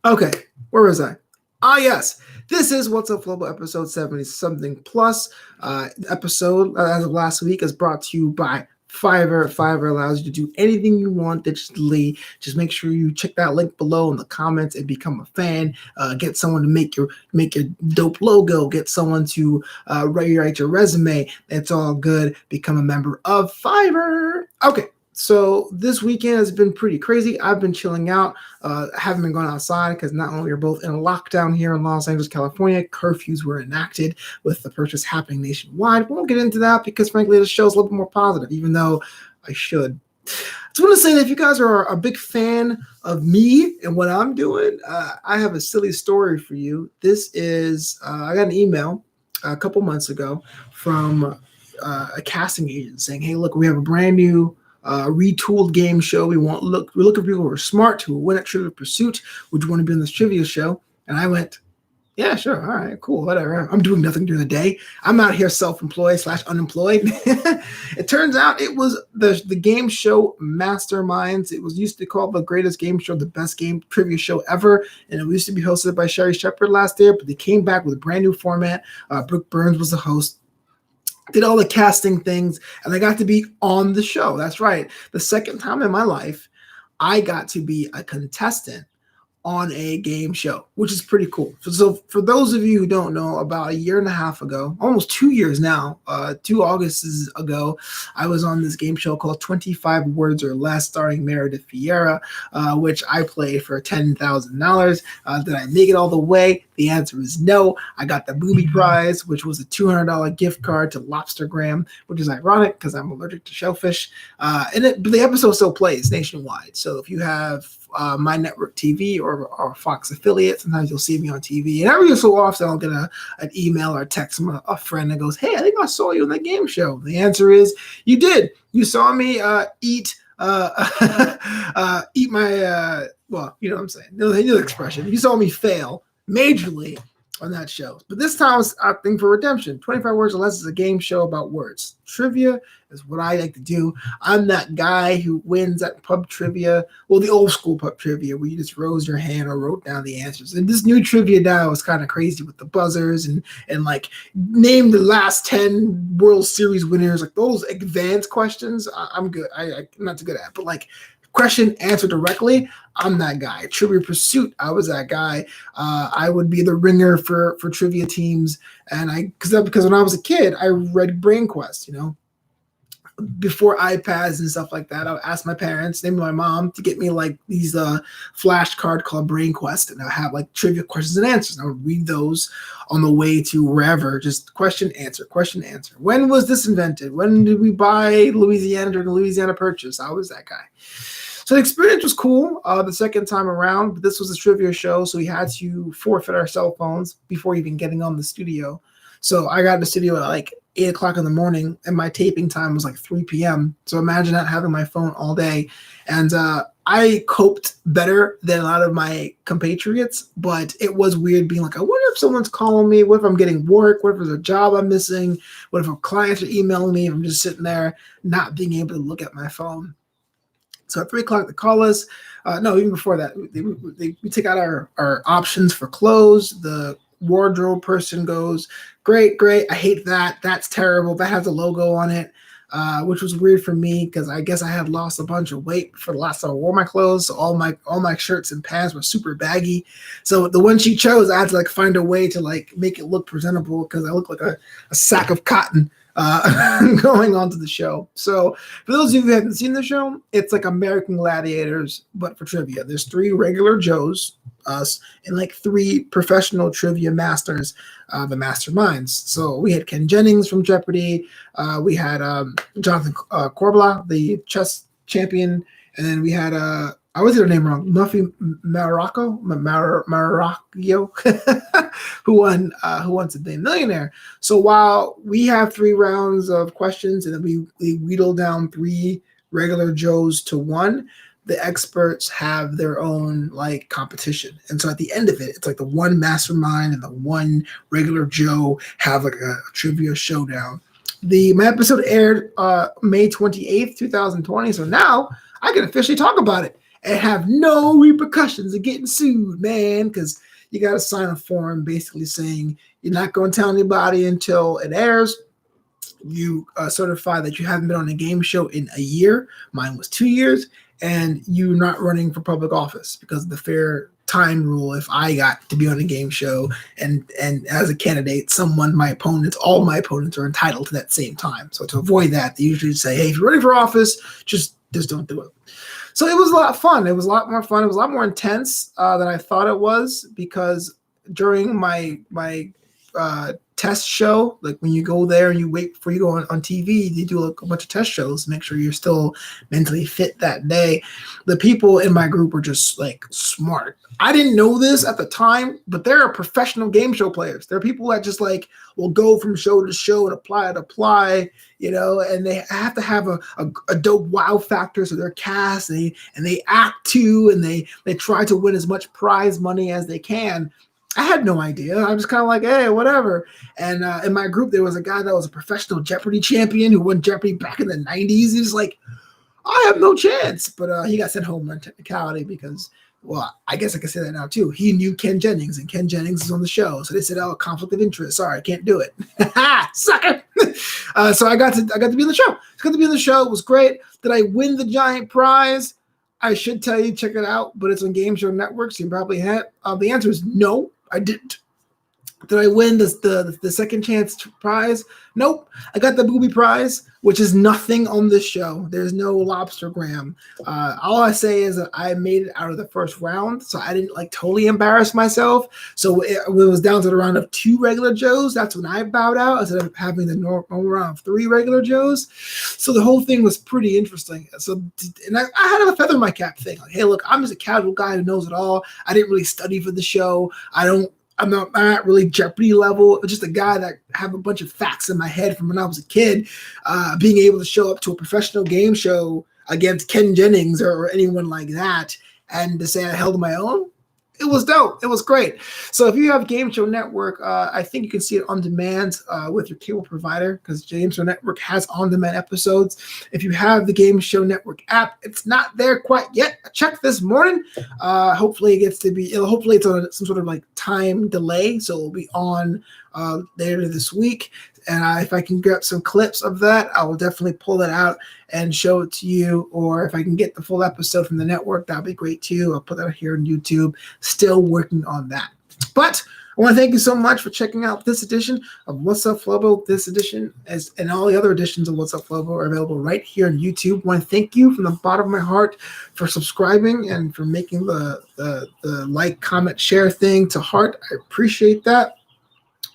Okay, where was I? Yes. This is Wassup Flobo episode 70-something plus. Episode, as of last week, is brought to you by Fiverr. Fiverr allows you to do anything you want digitally. Just make sure you check that link below in the comments and become a fan. Get someone to make your dope logo. Get someone to write your resume. It's all good. Become a member of Fiverr. Okay. So this weekend has been pretty crazy. I've been chilling out. Haven't been going outside because not only are both in a lockdown here in Los Angeles, California, curfews were enacted with the purchase happening nationwide. We won't get into that because, frankly, the show's a little bit more positive, even though I should. I just want to say that if you guys are a big fan of me and what I'm doing, I have a silly story for you. This is, I got an email a couple months ago from a casting agent saying, hey, look, we have a brand new retooled game show. We're looking for people who are smart, who win at Trivia Pursuit. Would you want to be on this trivia show? And I went, yeah, sure. All right, cool, whatever. I'm doing nothing during the day. I'm out here self-employed / unemployed. It turns out it was the game show Masterminds. It was used to be called the greatest game show, the best game trivia show ever. And it used to be hosted by Sherry Shepherd last year, but they came back with a brand new format. Brooke was the host. Did all the casting things, and I got to be on the show. That's right. The second time in my life, I got to be a contestant on a game show, which is pretty cool. So for those of you who don't know, about a year and a half ago, almost 2 years now, 2 Augusts ago, I was on this game show called 25 Words or Less, starring Meredith Vieira, which I played for $10,000. Did I make it all the way? The answer is no. I got the booby prize, which was a $200 gift card to Lobstergram, which is ironic because I'm allergic to shellfish. But the episode still plays nationwide. So if you have my network TV or Fox affiliate, sometimes you'll see me on TV. And every so often I'll get an email or a text from a friend that goes, hey, I think I saw you on that game show. The answer is you did. You saw me eat eat my well, you know what I'm saying. You know the expression. You saw me fail majorly on that show. But this time I was opting for redemption. 25 Words or Less is a game show about words. Trivia is what I like to do. I'm that guy who wins at pub trivia. Well, the old school pub trivia where you just rose your hand or wrote down the answers. And this new trivia now is kind of crazy with the buzzers and like name the last 10 World Series winners. Like those advanced questions, I'm good. I'm not too good at. But like question answer directly, I'm that guy. Trivia Pursuit, I was that guy. I would be the ringer for trivia teams, and because when I was a kid, I read Brain Quest. You know, before iPads and stuff like that, I would ask my parents, maybe my mom, to get me like these flash card called Brain Quest, and I have like trivia questions and answers. And I would read those on the way to wherever, just question answer, question answer. When was this invented? When did we buy Louisiana during the Louisiana Purchase? I was that guy. So the experience was cool the second time around, but this was a trivia show, so we had to forfeit our cell phones before even getting on the studio. So I got in the studio at like 8 o'clock in the morning, and my taping time was like 3 p.m. So imagine not having my phone all day. And I coped better than a lot of my compatriots, but it was weird being like, I wonder if someone's calling me. What if I'm getting work? What if there's a job I'm missing? What if clients are emailing me? If I'm just sitting there not being able to look at my phone. So at 3 o'clock, they call us. No, even before that, we take out our options for clothes. The wardrobe person goes, great. I hate that. That's terrible. That has a logo on it, which was weird for me because I guess I had lost a bunch of weight for the last time I wore my clothes. So all my shirts and pants were super baggy. So the one she chose, I had to like find a way to like make it look presentable because I look like a sack of cotton. Going on to the show. So for those of you who haven't seen the show, it's like American Gladiators, but for trivia. There's 3 regular Joes, us, and like 3 professional trivia masters, the masterminds. So we had Ken Jennings from Jeopardy. We had Jonathan Corbla, the chess champion. And then we had, I always get her name wrong, Muffy Maracchio, who won to be millionaire. So while we have 3 rounds of questions and then we wheedle down 3 regular Joes to 1, the experts have their own like competition. And so at the end of it, it's like the 1 mastermind and the 1 regular Joe have like a trivia showdown. My episode aired May 28th, 2020. So now I can officially talk about it. and have no repercussions of getting sued, man, because you got to sign a form basically saying you're not going to tell anybody until it airs. You certify that you haven't been on a game show in a year. Mine was 2 years. And you're not running for public office because of the fair time rule. If I got to be on a game show and as a candidate, all my opponents are entitled to that same time. So to avoid that, they usually say, hey, if you're running for office, just don't do it. So it was a lot of fun. It was a lot more fun. It was a lot more intense than I thought it was, because during my test show, like when you go there and you wait before you go on TV, they do a bunch of test shows to make sure you're still mentally fit that day. The people in my group were just like smart. I didn't know this at the time, but there are professional game show players. There are people that just like will go from show to show and apply, and they have to have a dope wow factor. So they're cast and they act too, and they try to win as much prize money as they can. I had no idea. I'm just kind of like, hey, whatever. And in my group, there was a guy that was a professional Jeopardy champion who won Jeopardy back in the 90s. He's like, I have no chance. But he got sent home on technicality because, well, I guess I can say that now too. He knew Ken Jennings, and Ken Jennings is on the show. So they said, oh, conflict of interest. Sorry, I can't do it. Sucker. So I got to be in the show. I got to be in the show. It was great. Did I win the giant prize? I should tell you, check it out, but it's on Game Show Network, so you probably have. The answer is no. I didn't. Did I win the second chance prize? Nope. I got the booby prize, which is nothing on this show. There's no lobstergram. All I say is that I made it out of the first round, so I didn't like totally embarrass myself. So it was down to the round of 2 regular Joes. That's when I bowed out instead of having the normal round of 3 regular Joes. So the whole thing was pretty interesting. So, and I had a feather in my cap thing. Like, hey, look, I'm just a casual guy who knows it all. I didn't really study for the show. I'm not really Jeopardy level, just a guy that have a bunch of facts in my head from when I was a kid. Being able to show up to a professional game show against Ken Jennings or anyone like that, and to say I held my own, it was dope. It was great. So if you have Game Show Network, I think you can see it on demand with your cable provider, because Game Show Network has on-demand episodes. If you have the Game Show Network app, it's not there quite yet. I checked this morning. Hopefully it gets to be. Hopefully it's on some sort of like time delay, so it'll be on later this week. And if I can get some clips of that, I will definitely pull that out and show it to you. Or if I can get the full episode from the network, that'll be great too. I'll put that here on YouTube. Still working on that. But I want to thank you so much for checking out this edition of Wassup Flobo. This edition, and all the other editions of Wassup Flobo, are available right here on YouTube. I want to thank you from the bottom of my heart for subscribing and for making the like, comment, share thing to heart. I appreciate that.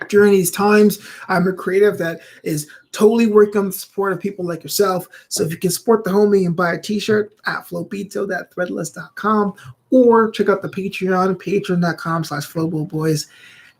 During these times, I'm a creative that is totally working on the support of people like yourself. So if you can support the homie and buy a t-shirt at flobito.threadless.com, or check out the Patreon, patreon.com/FloboBoys.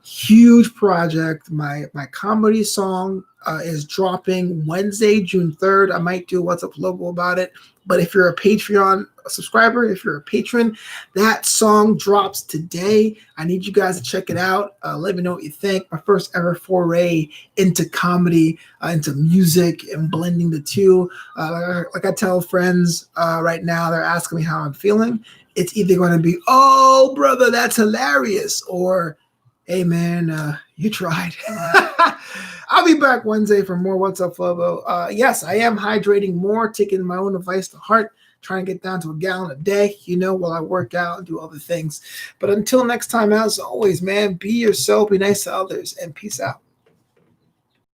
Huge project. My comedy song is dropping Wednesday, June 3rd. I might do a What's Up Flobo about it. But if you're a Patreon subscriber, if you're a patron, that song drops today. I need you guys to check it out. Let me know what you think. My first ever foray into comedy, into music, and blending the two. Like I tell friends right now, they're asking me how I'm feeling. It's either going to be, oh, brother, that's hilarious, or, hey, man, you tried. I'll be back Wednesday for more What's Up Flobo. Yes, I am hydrating more, taking my own advice to heart, trying to get down to a gallon a day, while I work out and do other things. But until next time, as always, man, be yourself, be nice to others, and peace out.